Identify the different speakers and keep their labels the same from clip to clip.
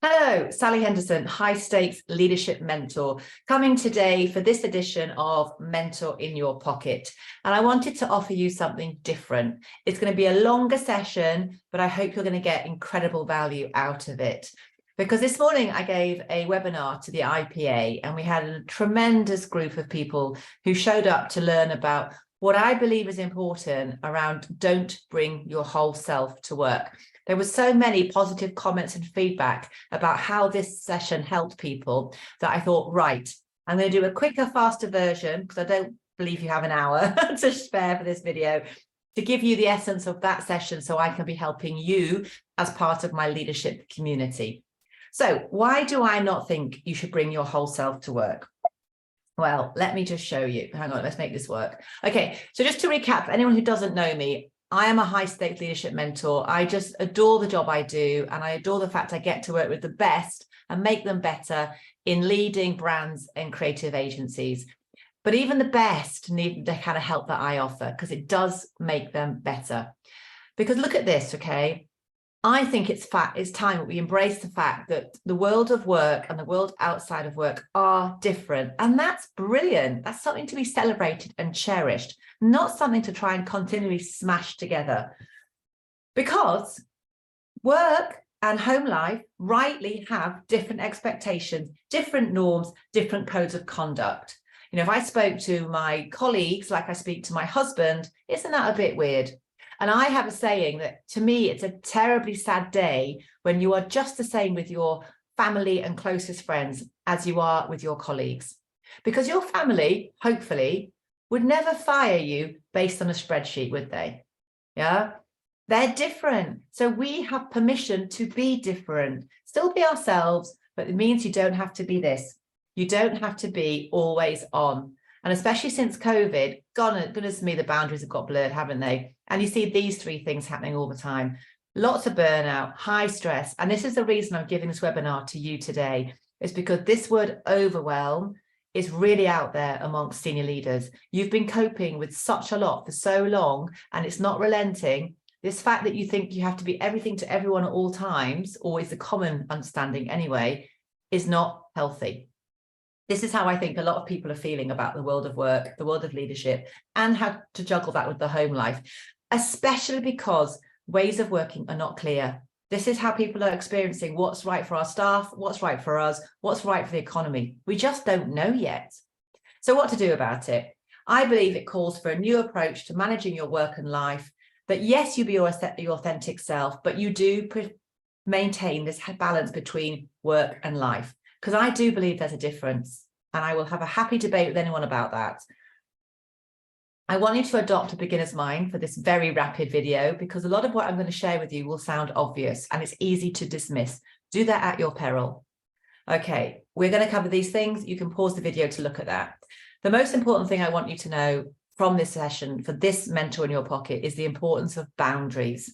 Speaker 1: Hello, Sally Henderson, high stakes leadership mentor, coming today for this edition of Mentor in Your Pocket. And I wanted to offer you something different. It's going to be a longer session, but I hope you're going to get incredible value out of it. Because this morning I gave a webinar to the IPA and we had a tremendous group of people who showed up to learn about what I believe is important around don't bring your whole self to work. There were so many positive comments and feedback about how this session helped people that I thought, right, I'm going to do a quicker, faster version because I don't believe you have an hour to spare for this video to give you the essence of that session so I can be helping you as part of my leadership community. So why do I not think you should bring your whole self to work? Well, let me just show you. Hang on, let's make this work. Okay, so just to recap, for anyone who doesn't know me, I am a high-stakes leadership mentor. I just adore the job I do, and I adore the fact I get to work with the best and make them better in leading brands and creative agencies. But even the best need the kind of help that I offer because it does make them better. Because look at this, okay? I think it's time that we embrace the fact that the world of work and the world outside of work are different. And that's brilliant. That's something to be celebrated and cherished, not something to try and continually smash together. Because work and home life rightly have different expectations, different norms, different codes of conduct. You know, if I spoke to my colleagues like I speak to my husband, isn't that a bit weird? And I have a saying that to me, it's a terribly sad day when you are just the same with your family and closest friends as you are with your colleagues. Because your family, hopefully, would never fire you based on a spreadsheet, would they? Yeah, they're different. So we have permission to be different, still be ourselves, but it means you don't have to be this. You don't have to be always on. And especially since COVID, goodness me, the boundaries have got blurred, haven't they? And you see these three things happening all the time. Lots of burnout, high stress. And this is the reason I'm giving this webinar to you today, is because this word overwhelm is really out there amongst senior leaders. You've been coping with such a lot for so long, and it's not relenting. This fact that you think you have to be everything to everyone at all times, or is the common understanding anyway, is not healthy. This is how I think a lot of people are feeling about the world of work, the world of leadership, and how to juggle that with the home life, especially because ways of working are not clear. This is how people are experiencing what's right for our staff, what's right for us, what's right for the economy. We just don't know yet. So what to do about it? I believe it calls for a new approach to managing your work and life, that yes, you be your authentic self, but you do maintain this balance between work and life. Because I do believe there's a difference, and I will have a happy debate with anyone about that. I want you to adopt a beginner's mind for this very rapid video, because a lot of what I'm going to share with you will sound obvious and it's easy to dismiss. Do that at your peril. Okay, we're going to cover these things. You can pause the video to look at that. The most important thing I want you to know from this session for this mentor in your pocket is the importance of boundaries.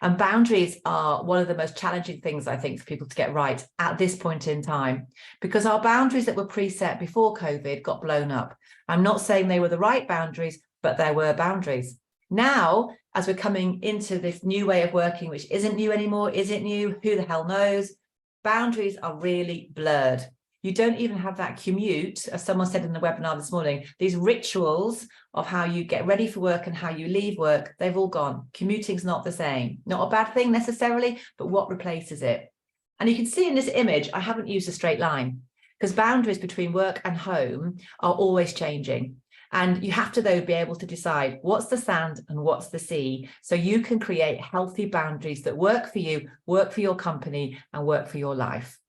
Speaker 1: And boundaries are one of the most challenging things, I think, for people to get right at this point in time, because our boundaries that were preset before COVID got blown up. I'm not saying they were the right boundaries, but there were boundaries. Now, as we're coming into this new way of working, which isn't new anymore, is it new? Who the hell knows? Boundaries are really blurred. You don't even have that commute, as someone said in the webinar this morning, these rituals of how you get ready for work and how you leave work, they've all gone. Commuting's not the same. Not a bad thing necessarily, but what replaces it? And you can see in this image, I haven't used a straight line because boundaries between work and home are always changing. And you have to, though, be able to decide what's the sand and what's the sea, so you can create healthy boundaries that work for you, work for your company, and work for your life.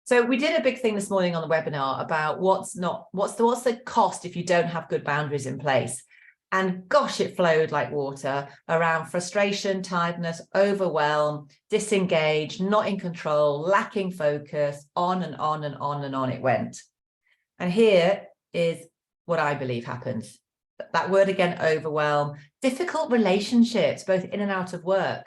Speaker 1: So we did a big thing this morning on the webinar about what's the cost if you don't have good boundaries in place. And gosh, it flowed like water around frustration, tiredness, overwhelm, disengaged, not in control, lacking focus, on and on and on and on it went. And here is what I believe happens. That word again, overwhelm, difficult relationships, both in and out of work.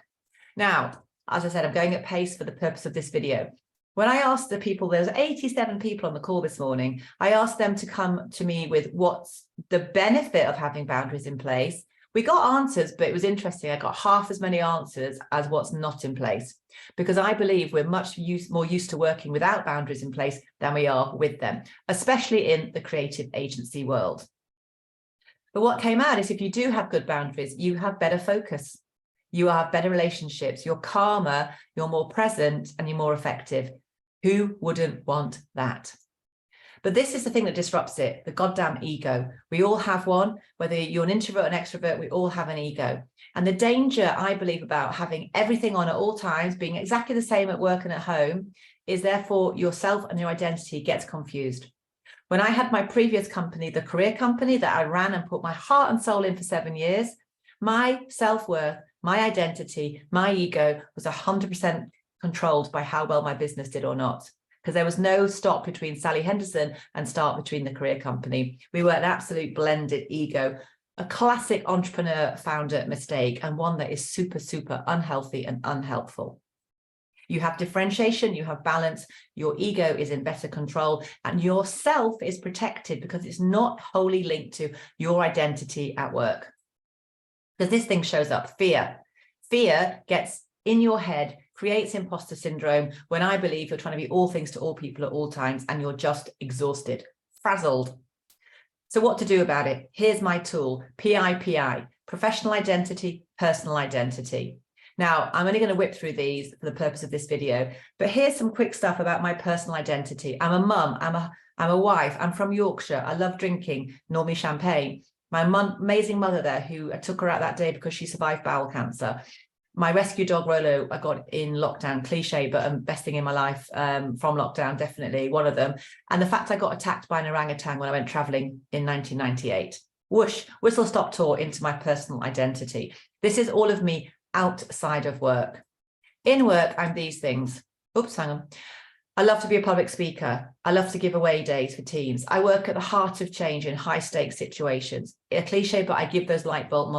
Speaker 1: Now, as I said, I'm going at pace for the purpose of this video. When I asked the people, there's 87 people on the call this morning, I asked them to come to me with what's the benefit of having boundaries in place, We got answers, but it was interesting. I got half as many answers as what's not in place, because I believe we're much more used to working without boundaries in place than we are with them, especially in the creative agency world. But what came out is if you do have good boundaries, you have better focus, you have better relationships, you're calmer, you're more present, and you're more effective. Who wouldn't want that? But this is the thing that disrupts it, the goddamn ego. We all have one, whether you're an introvert or an extrovert, we all have an ego. And the danger, I believe, about having everything on at all times, being exactly the same at work and at home, is therefore yourself and your identity gets confused. When I had my previous company, the career company that I ran and put my heart and soul in for 7 years, my self-worth, my identity, my ego was 100% controlled by how well my business did or not. Because there was no stop between Sally Henderson and start between the career company. We were an absolute blended ego, a classic entrepreneur founder mistake, and one that is super, super unhealthy and unhelpful. You have differentiation, you have balance, your ego is in better control, and yourself is protected because it's not wholly linked to your identity at work. Because this thing shows up, fear. Fear gets in your head, creates imposter syndrome, when I believe you're trying to be all things to all people at all times and you're just exhausted, frazzled. So what to do about it? Here's my tool, PIPI, professional identity, personal identity. Now, I'm only going to whip through these for the purpose of this video, but here's some quick stuff about my personal identity. I'm a mum, I'm a wife, I'm from Yorkshire, I love drinking, normally champagne. My amazing mother there, who I took her out that day because she survived bowel cancer. My rescue dog, Rolo, I got in lockdown, cliche, but best thing in my life from lockdown, definitely one of them. And the fact I got attacked by an orangutan when I went traveling in 1998. Whoosh, whistle stop tour into my personal identity. This is all of me outside of work. In work, I'm these things. Oops, hang on. I love to be a public speaker. I love to give away days for teams. I work at the heart of change in high stakes situations. A cliche, but I give those light bulb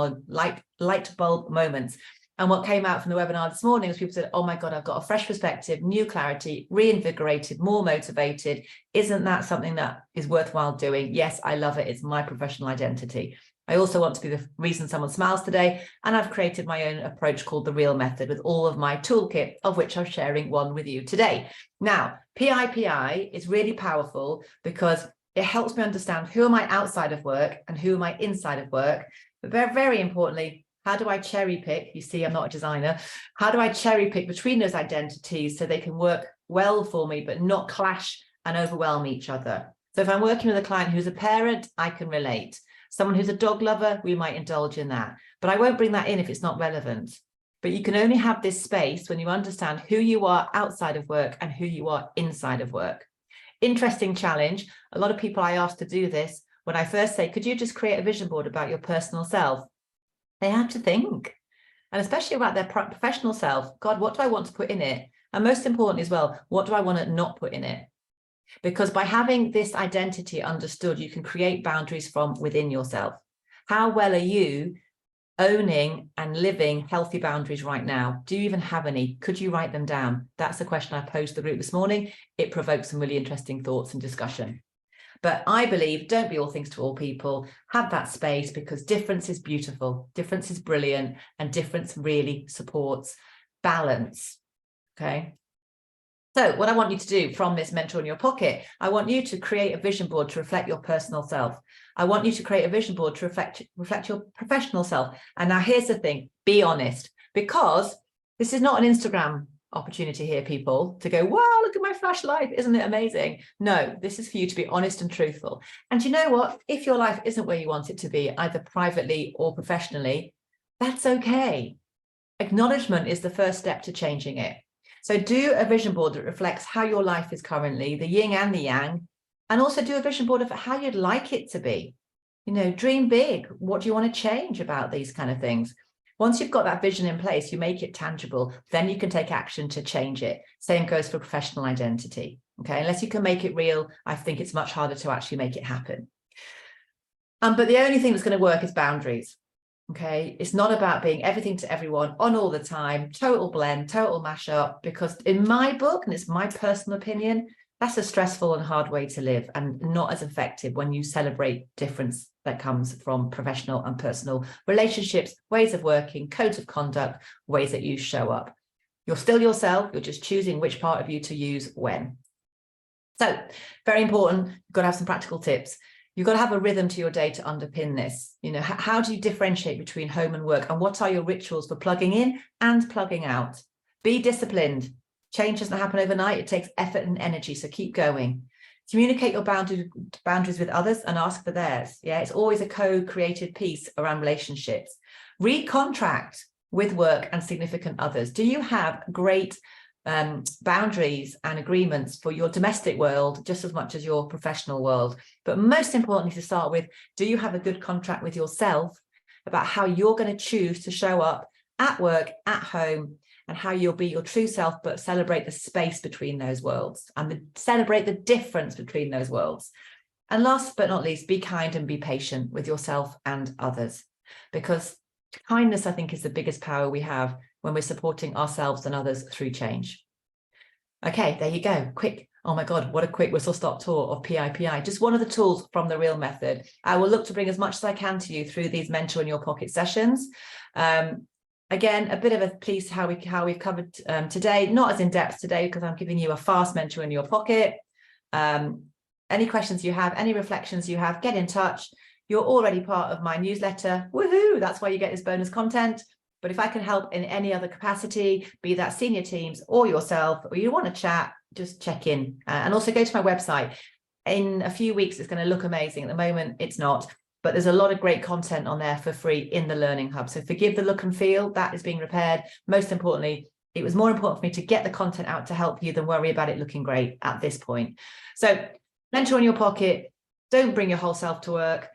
Speaker 1: moments. And what came out from the webinar this morning was people said, oh my God, I've got a fresh perspective, new clarity, reinvigorated, more motivated. Isn't that something that is worthwhile doing? Yes, I love it. It's my professional identity. I also want to be the reason someone smiles today. And I've created my own approach called the Real Method with all of my toolkit, of which I'm sharing one with you today. Now, PIPI is really powerful because it helps me understand who am I outside of work and who am I inside of work. But very, very importantly, how do I cherry pick? You see, I'm not a designer. How do I cherry pick between those identities so they can work well for me, but not clash and overwhelm each other? So if I'm working with a client who's a parent, I can relate. Someone who's a dog lover, we might indulge in that. But I won't bring that in if it's not relevant. But you can only have this space when you understand who you are outside of work and who you are inside of work. Interesting challenge. A lot of people I ask to do this, when I first say, could you just create a vision board about your personal self? They have to think, and especially about their professional self. God, what do I want to put in it? And most importantly as well, what do I want to not put in it? Because by having this identity understood, you can create boundaries from within yourself. How well are you owning and living healthy boundaries right now? Do you even have any? Could you write them down? That's the question I posed to the group this morning. It provoked some really interesting thoughts and discussion. But I believe don't be all things to all people. Have that space because difference is beautiful. Difference is brilliant. And difference really supports balance. Okay. So what I want you to do from this Mentor in Your Pocket, I want you to create a vision board to reflect your personal self. I want you to create a vision board to reflect your professional self. And now here's the thing, be honest, because this is not an Instagram opportunity here, people, to go, wow, look at my flash life, isn't it amazing? No, this is for you to be honest and truthful. And you know what? If your life isn't where you want it to be, either privately or professionally, that's okay. Acknowledgement is the first step to changing it. So do a vision board that reflects how your life is currently, the yin and the yang, and also do a vision board of how you'd like it to be. You know, dream big. What do you want to change about these kind of things? Once you've got that vision in place, you make it tangible, then you can take action to change it. Same goes for professional identity. Okay, unless you can make it real, I think it's much harder to actually make it happen. But the only thing that's going to work is boundaries. Okay, it's not about being everything to everyone on all the time, total blend, total mashup, because in my book, and it's my personal opinion, That's a stressful and hard way to live, and not as effective when you celebrate difference that comes from professional and personal relationships, ways of working, codes of conduct, ways that you show up. You're still yourself, you're just choosing which part of you to use when. So very important, you've got to have some practical tips. You've got to have a rhythm to your day to underpin this. You know, how do you differentiate between home and work, and what are your rituals for plugging in and plugging out? Be disciplined. Change doesn't happen overnight. It takes effort and energy, so keep going. Communicate your boundaries with others and ask for theirs. Yeah, it's always a co-created piece around relationships. Recontract with work and significant others. Do you have great boundaries and agreements for your domestic world just as much as your professional world? But most importantly, to start with, do you have a good contract with yourself about how you're going to choose to show up at work, at home, and how you'll be your true self, but celebrate the space between those worlds and celebrate the difference between those worlds? And last but not least, be kind and be patient with yourself and others, because kindness, I think, is the biggest power we have when we're supporting ourselves and others through change. Okay, there you go. Quick. Oh my God, what a quick whistle-stop tour of PIPI. Just one of the tools from the real method. I will look to bring as much as I can to you through these Mentor in Your Pocket sessions. Again, a bit of a piece how we've covered today, not as in depth today because I'm giving you a fast mentor in your pocket. Any questions you have, any reflections you have, get in touch. You're already part of my newsletter. Woohoo! That's why you get this bonus content. But if I can help in any other capacity, be that senior teams or yourself, or you want to chat, just check in. And also go to my website. In a few weeks, it's going to look amazing. At the moment, it's not. But there's a lot of great content on there for free in the Learning Hub. So forgive the look and feel, that is being repaired. Most importantly, it was more important for me to get the content out to help you than worry about it looking great at this point. So mentor in your pocket, don't bring your whole self to work.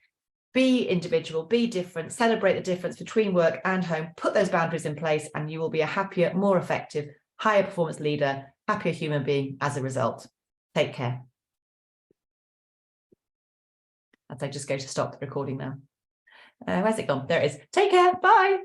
Speaker 1: Be individual, be different, celebrate the difference between work and home, put those boundaries in place, and you will be a happier, more effective, higher performance leader, happier human being as a result. Take care. As I just go to stop the recording now. Where's it gone? There it is. Take care. Bye.